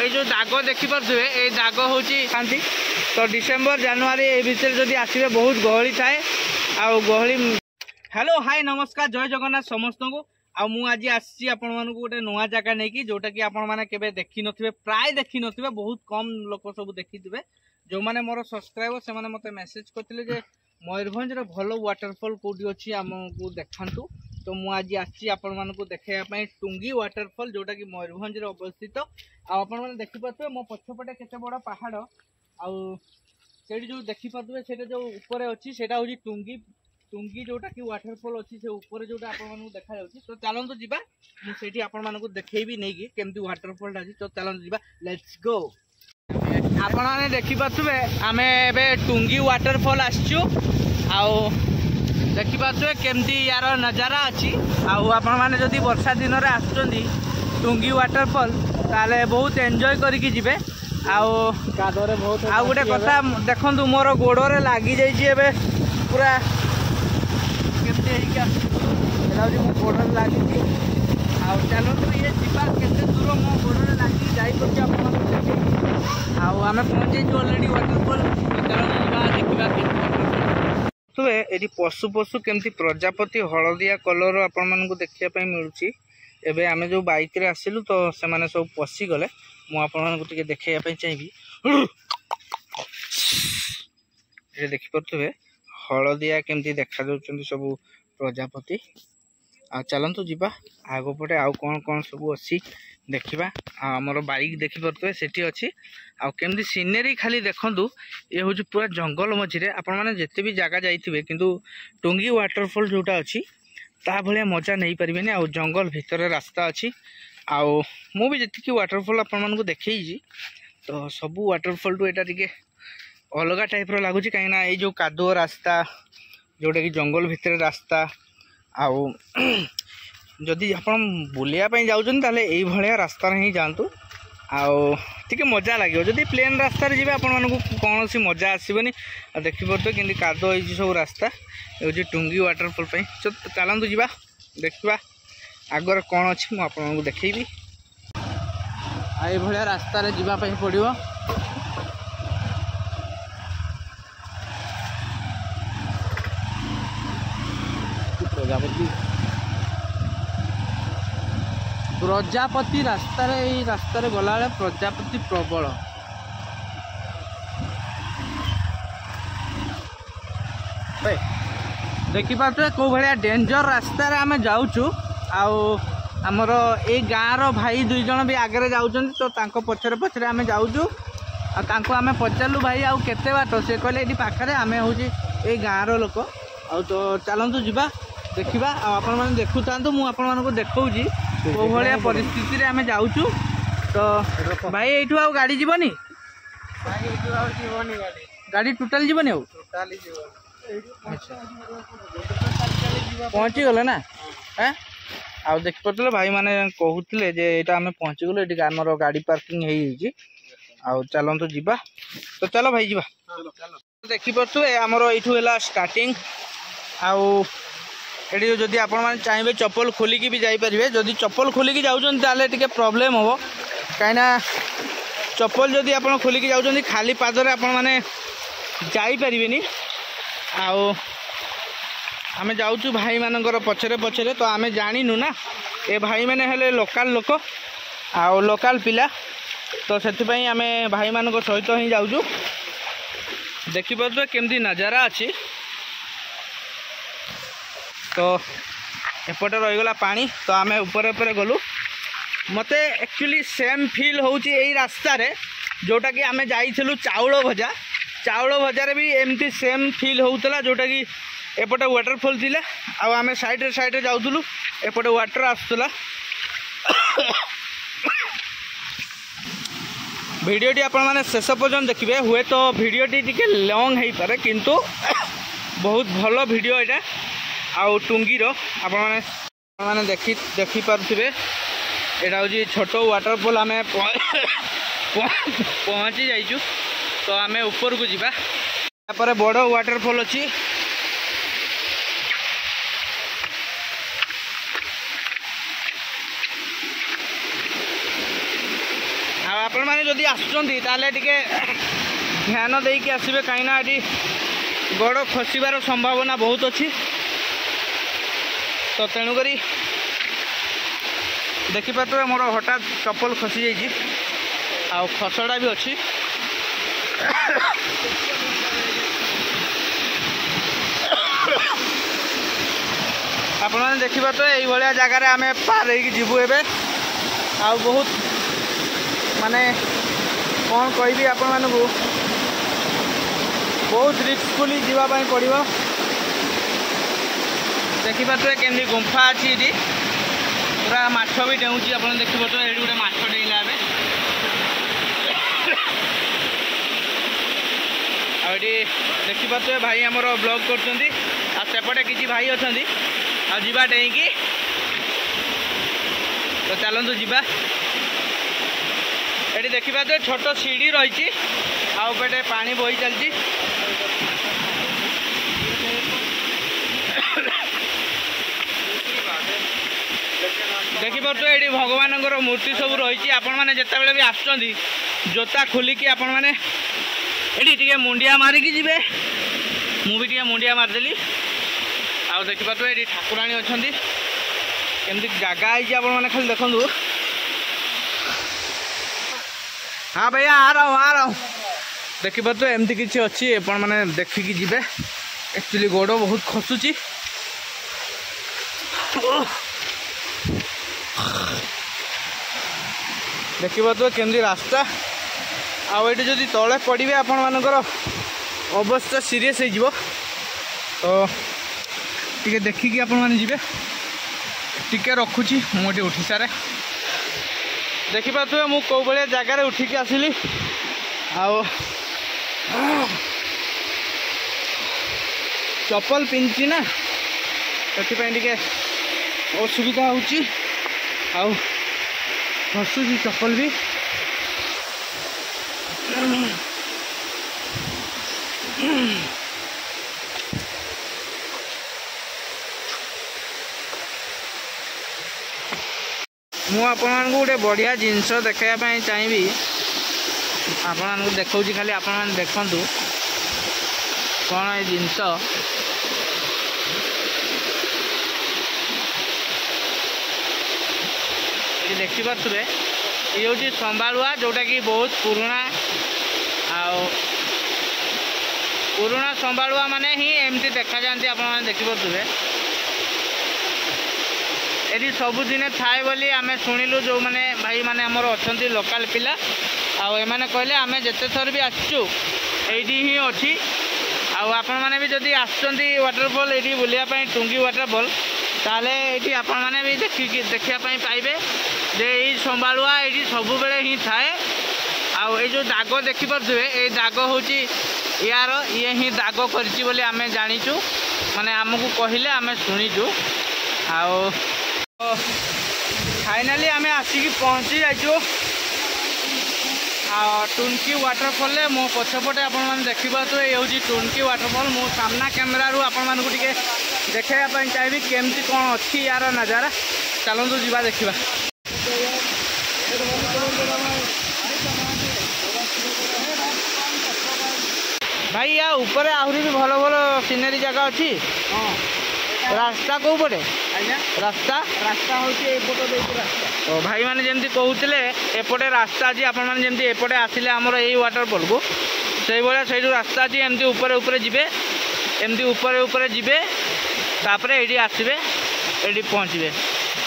ये जो दाग देखिपे ये दाग हूँ खाती तो डिसेम्बर जानुरी ये भितर जब आसवे बहुत गहली थाए आउ गहली। हेलो हाय नमस्कार जय जगन्नाथ समस्त को आज आसी आपण गोटे नुआ जगह नहीं कि जोटा कि आपण मैंने केबे देखि नथिबे प्राय देखि नथिबे बहुत कम लोक सब देखिथिबे जो माने मोर सब्सक्राइबर से माने मते मेसेज करथिले जे मयूरभंज रे भलो वाटरफॉल कोडी अछि हमकु देखंतु तो मु आज आसी आपण मानकु देखाया पई टुंगी वाटरफॉल जोटा कि मयूरभंज रे अवस्थित आपण माने देखि पाथबे मो पछपटे केते बड़ पहाड़ आ सेठी जो देखि पाथबे सेटा जो ऊपर अछि सेटा होजी टुंगी टुंगी जोटा कि वाटरफॉल अच्छी से ऊपर जोटा आपको देखा जाउछि तो चलंतु जीवा मु सेठी आपण मानकु देखैबी नै कि केमती वाटरफॉल अछि तो चलंतु जीवा लेट्स गो। आपण माने देखि पाथबे आमे एबे टुंगी वाटरफॉल आछछु आउ देखि पाथबे केमती यार नजारा अछि आउ आपण माने जदी वर्षा दिन रे आछुचंदी टुंगी वाटरफॉल ताले बहुत एन्जॉय करिकि जिवे आउ कादरे बहुत आ गोटे कथा देखंतु मोर गोडरे लागि जाई छि एबे पूरा गोड़ लगी चलो तो ये जीवा केते दूर मो गोड़ लगी जाई आम पहुंचे ऑलरेडी वाटरफॉल देखा ये पशु पशु केमती प्रजापति हलदिया कलर आपण मानकु देखिया मिलूँ एबे आमे जो बाइक रे आसिलु तो से माने सब पसी गले मु आपण मानकु टिके देखैया चाहिए ये देखि पड़थबे हलदिया केमती देखा जाउछन्ती सब प्रजापति आ चलतु जीवा आग पटे आउ कौन कौन सब अच्छी देखा आमर बाइक देखी पारे से अच्छी आमती सीनेरी खाली देखु ये हूँ पूरा जंगल मझे आपण मैंने जिते भी जगह जाइए किंतु टुंगी वाटरफॉल जोटा अच्छी ता भाया मजा नहीं पारे आ जंगल भितर रास्ता अच्छी आउ मु भी जी वाटरफॉल आपण मानक देखी तो सब वाटरफॉल टू यहाँ टे अलग टाइप लगुच कहीं ये जो कादुओ रास्ता जोटा कि जंगल भितर रास्ता आउ जदि आप बुलायापी जाऊँ यही भाया रास्ता ही जातु आउ टे मजा लगे जदि प्लेन रास्ता जी आपण कौन सी मजा आसबनी देखिपे कि कादो हो सब रास्ता ये टुंगी वाटरफॉल चलतु जी देखा आगर कौन अच्छी मुझे देखी आई भाया रास्तार जावाई पड़ो प्रजापति रास्ता गला प्रजापति प्रबल देखी पारे कौ भाया डेंजर रास्ता आम जाऊँ आमर ए गाँव भाई दुई जन भी आगे जाऊँ तो पछरे पछरे आम जाऊँ आम पचारू भाई आउ केते बाट से कहले ये पाखे आम हूँ ये गाँव लोक आ तो चलतु जीवा देखा आपण मैंने देखु था मुझे देखी कौ भाया परिस्थिति आम जाऊँ तो भाई यू आ गाड़ी जीवनी गाड़ी टोटाल जीवनी पहुँची गले ना हाँ आ देख पारे भाई मैंने कहते ये आम पहुँची गलु ये आमर गाड़ी पार्किंग हो चलतु जीवा तो चलो भाई जीवा देखिपे आमर ये स्टार्टिंग आउ ये जदि आपण मैंने चाहिए चप्पल खोलिकी भी जापारे जदि चप्पल खोलिकी जाऊँ टे प्रोब्लेम हम कहीं चप्पल जदि आप खोलिकी जाऊँ खाली पादरे आपण मैंने जापारे आम जाऊँ भाई मानकर पछरे पछरे तो आम जाणीनु ना ये भाई मैंने हेले लोकल लोक आउ लोकल पिला तो से आम भाई मान सहित ही जाऊँ देखिपे केमती नजारा अच्छी तो एपटे रहीगला पानी तो आम ऊपर ऊपर गलु मते एक्चुअली सेम फील होउची एई रास्ता रे जोटा कि आम जाइलु चाउल भजार भी एमती सेम फील होउतला जोटा कि एपटे वाटरफॉल थिला आम साइड रे जाउथुलु एपटे वाटर आसुतला भिडियोटी आपण माने शेष पर्यंत देखिए हुए तो भिडियोटी टिके लॉन्ग हो पारे किंतु बहुत भल भिडियो एटा आउ टुंगीर आपण माने देखि पारुथिबे एटा होजी छोट वाटरफॉल आम पहुँची जाइछु तो आम ऊपर को जीवा तापर बड़ वाटरफॉल अच्छी आपण मैंने जदि आसुँच ध्यान देकी आसबे कहीं ये गोड़ खसबार संभावना बहुत अच्छी। तो तेणुक देखिपे मोर हठात चप्पल खसी जाइए आ खसड़ा भी अच्छी। आपण मैंने देखिपे तो ये जगार आम पार होबू ए आ बहुत माने कौन कहबी आपण मानू बहुत रिस्कफुली जीवाई पड़ो। देखिपे केमती गुंफा अच्छी ये पूरा माछ भी डेऊँगी आप देखिए तो ये गोटे माछ डेला आगे देखिपे भाई आमर ब्लॉग करपटे किसी भाई अच्छा आवा डेईकी तो चलतु जा ये देखा तो छोट सीढ़ी रही आउटे पानी बही चलती देखिपे ये भगवान मूर्ति सब रही आपण मैंने जिते भी आसुँच जोता खोलिकी आपण मैंने ये मुंडिया मारिकी जी मुझे मुंडिया मारिदेली आउ देखिपे तो ये ठाकुराणी अच्छा केमती जगह है खाली देखु। हाँ भैया आ रहा हूँ देखिपे तो एमती किसी अच्छी आप मैंने देखिकी जी एक्चुअली गोड़ बहुत खसुची। देखिए तो केमती रास्ता आउ जदि तले पड़े आपण मानकर अवस्था सीरीयस हो तो टे देखिकी आपण मैंने जी टे रखुची मुझे उठी सारे देखिपे मुझे कौ भाया जगार उठिकी आसली आओ चप्पल पिंधि ना से असुविधा हो खसुची चप्पल भी मु आपण गोटे बढ़िया जिनस देखापी चाहिए आपण देखा खाली आपण मैंने देखु कौन ये जिनस देखिपे ये हूँ संभालुआ जोटा कि बहुत पुराना पुराना संभालुआ माने ही एमती देखा जाती आप देखिपे ये सबुदिन थाए बोली आम शुणिलु जो मैंने भाई मैंने आमर अच्छा लोकल पिला आने कहले आम जिते थर भी आसचु ही अच्छी आपण मैंने भी जदि आसुँच वाटरफल ये बुलायापी टुंगी वाटरफल ताले ये आपण मैंने भी देखापी पाइबे जे ये संभालुआ ये सब बेले ही थाए आउ जो दाग देखिपे ये दाग हूँ यार ये ही दाग कर आम जाचु माने आमको कहले आम शुणीचु आउ फाइनाली आम आसिक पहुँची जाइए टुनकी वाटरफल मो पछपटे आपने देखा तो ये हूँ टुनकी वाटरफल मो सामना कैमेरा रू आपण टे देखापी चाहिए केमती कौन अच्छी यार नजारा चलतु जा देखा। भाई या ऊपर आहरी भी भल भल सीनेरी जगह अच्छी रास्ता कौ पटे रास्ता रास्ता हूँ रास्ता भाई मैंने जमी कहते एपटे रास्ता अच्छी आपण मैंने जमी एपटे आसिले आमर यही वाटरफल को से भाया से रास्ता अच्छी एमती ऊपर ऊपर जीवे एमती ऊपर ऊपर जीवे तापर ये आसबे ये पहुँचे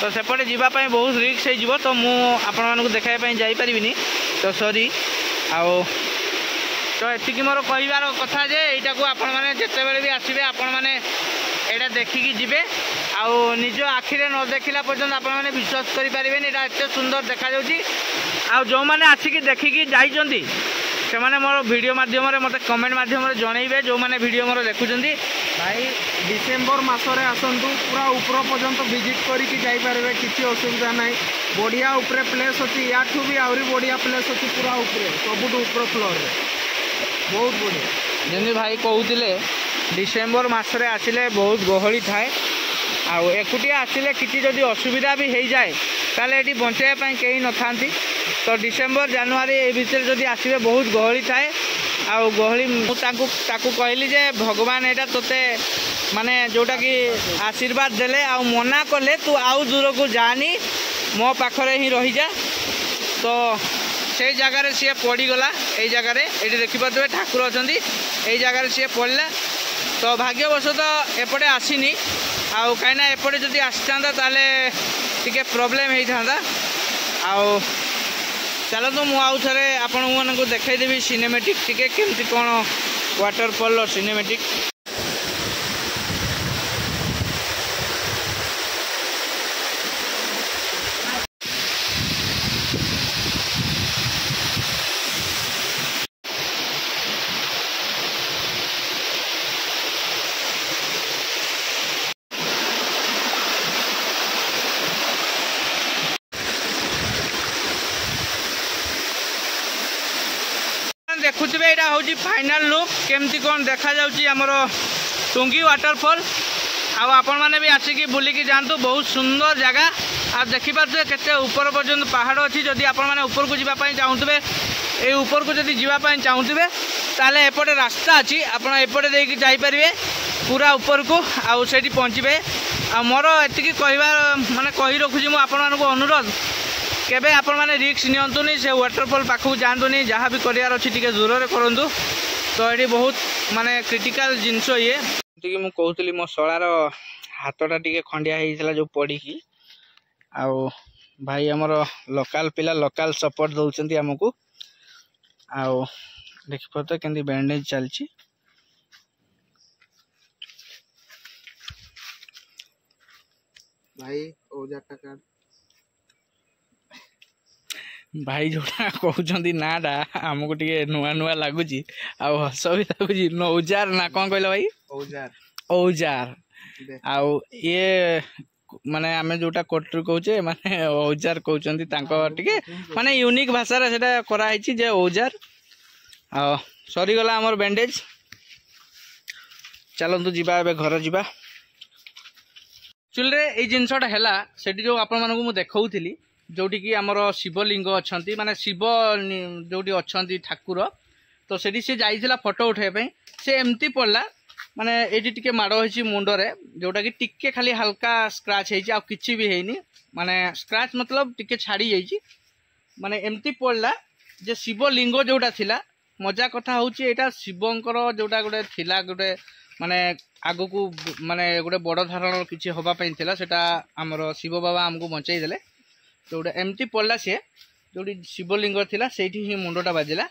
तो सेपटे जीवाई बहुत रिस्क हो तो मुझे देखापी जापरि तो सॉरी आओ तो ये मोर कहबार कथा जे यहाँ को आपण मैंने जिते बड़े भी आसबे आपण मैंने यहाँ देखिकी जी आउ निज आखिरे न देखला पर्यंत आपण मैंने विश्वास करें यहाँ एत सुंदर देखा जो मैंने आसिक देखिकी जाइए से मोर वीडियो माध्यम मत कमेंट माध्यम जनइबे जो मैंने वीडियो मोर देखुंट भाई डिसेम्बर मसरे आसतु पूरा ऊपर पर्यंत विजिट करके जापारे किसी असुविधा ना बढ़िया ऊपर प्लेस अच्छी या भी आहरी बढ़िया प्लेस अच्छी पूरा ऊपर सबुठ ऊपर फ्लोर बहुत बढ़िया जमी भाई कहते डिसेम्बर मसरे आसिले बहुत गहली थाए आउ एकुटिया आसिले किसी जदि असुविधा भी हो जाए ताले ये बचाई कहीं न था तो डिसेम्बर जानुआरी ए भितर जदि आसबे बहुत गहली थाए आउ गहली ताकू कहली जे भगवान एटा तोते माने जोटा कि आशीर्वाद देले आ मना कले तू आउ दूर को जानी मो पाखरे ही रही जा। तो से जगार सी पड़गला ये जगार ये देखिपे ठाकुर अच्छा ये जगार सी पड़ा। तो भाग्यवशत एपटे आसीनी आउ कहीं एपटे जदि आसता ताले टिके प्रोब्लेम होता। आउ चलतु मुझे आपण मानक देखईदेवी सिनेमेटिक टिके केमती कौन वाटरफॉल सिनेमेटिक। देखुवे यहाँ हूँ फाइनाल लुक केमती कौन देखा जामर टुंगी वाटरफॉल। आपण मैंने भी आसिकी बुलिकी जातु बहुत सुंदर जगह। आप देखिपे केते ऊपर पर्यंत पहाड़ अच्छी जदि आपण मैंने ऊपर को जावाई चाहूबे ये ऊपर को जदि जावाई चाहूबे ताले एपटे रास्ता अच्छी आपण एपटे देकी जापरिए पूरा ऊपर को आउ से पहुँचे। आ मोर एति कहबार माने कही रखुची मु आपण मानक अनुरोध केबे आपण माने रिस्क नियंतुनी से वाटरफॉल पाखु जातुनी जहाँ भी करार अच्छी टी दूर में करूँ। तो ये बहुत माने क्रिटिकल जिनस ये कि मुझे कहती मो शलार हाथटा टी खंडिया होता जो पड़ी आउ भाई आमर लोकल पिला लोकल सपोर्ट दौरान आमको आउ देख पाते के बैंडेज चलची। भाई औजार कार्ड भाई जोटा कहते नाटा आमको टे नुआ नुआ लगुच हस भी लगुच औजार ना कौन कहल भाई औजार औजार आउ ये माने आमे जोटा कोटरी कहचे माने औजार कहते टे माने यूनिक भाषा से कराई जे औजार आ सरीगला आमर बैंडेज। चलतु जीवा ए घर जीवा एक्चुअली ये जिनसटा है से जो आपण मानक मु देखौली जोटी कि आमर शिवलिंग अच्छा माने शिव जोटी अच्छा ठाकुर। तो सेठी से जाइला फोटो उठाई से एमती पड़ला माने ये टिके माड़ होती मुंडरे जोटा कि टिके खाली हल्का स्क्राच हो किसी भी है माने स्क्राच मतलब टिके छाड़ी जाइए माने एमती पड़ला जे शिवलिंग जोटा थिला। मजा कथा हूँ यहाँ शिवंकर जोटा गोटे थिला गोटे माने आगु को माने गोटे बड़ धारण किसी हवापाई सेटा आमर शिव बाबा आमको बचाई देले। तो गोटे एमती पड़ला सी जो शिवलिंग थिला सेठी ही मुंडटा बाजिला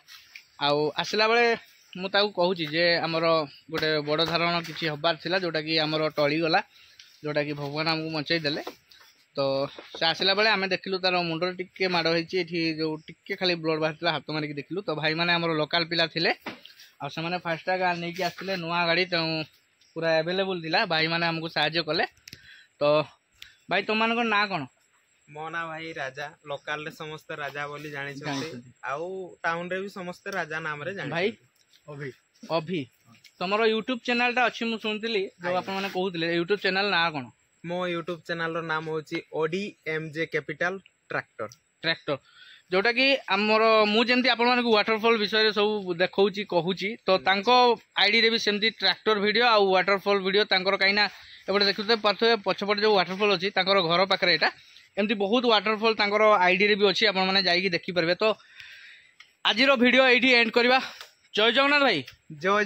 आउ आसला बेले मुझे कहूँ जे आमर गोटे बड़ धारण किसी हबार थिला जोटा कि आमर टलीगला जोटा कि भगवान आमको बचाई देले। तो से आसला बेले आम देखिलु तार मुंडर टिके माड़ होती जो टिके खाली ब्लड बाहर हाथ मारिक देखिलु। तो भाई मैंने आमर लोकल पिला थिले आ से फास्टाग नहीं आसते नुआ गाड़ी तो पूरा एवेलेबल थिला भाई मैंने आमको साहाय्य कले। तो भाई तुम मान ना कौन मो ना भाई राजा लोकल रे समस्त राजा बोली जानी आउ टाउन रे भी समस्त राजा नाम रे जानी भाई अभी अभी तुमर यूट्यूब चैनल टा अच्छी मु सुनतिली जो आपण माने कहउतले यूट्यूब चैनल ना कोन मो यूट्यूब चैनल रो नाम होची ओडी एमजे कैपिटल ट्रैक्टर जोटा कि आमर मु जेमती आपण माने वाटरफॉल विषय सब देखौची कहूची। तो तांको आईडी रे भी सेमती ट्रैक्टर वीडियो आ वाटरफॉल वीडियो तांकर काइना एबडे देखुते पारथो पछपट जो वाटरफॉल अछि तांकर घर पाखरे एटा एमती बहुत वाटरफॉल तांकर आईडी रे भी अछि आपण माने जाई कि देखि परबे। तो आजिरो वीडियो एठी एंड करबा। जय जगन्नाथ भाई। जय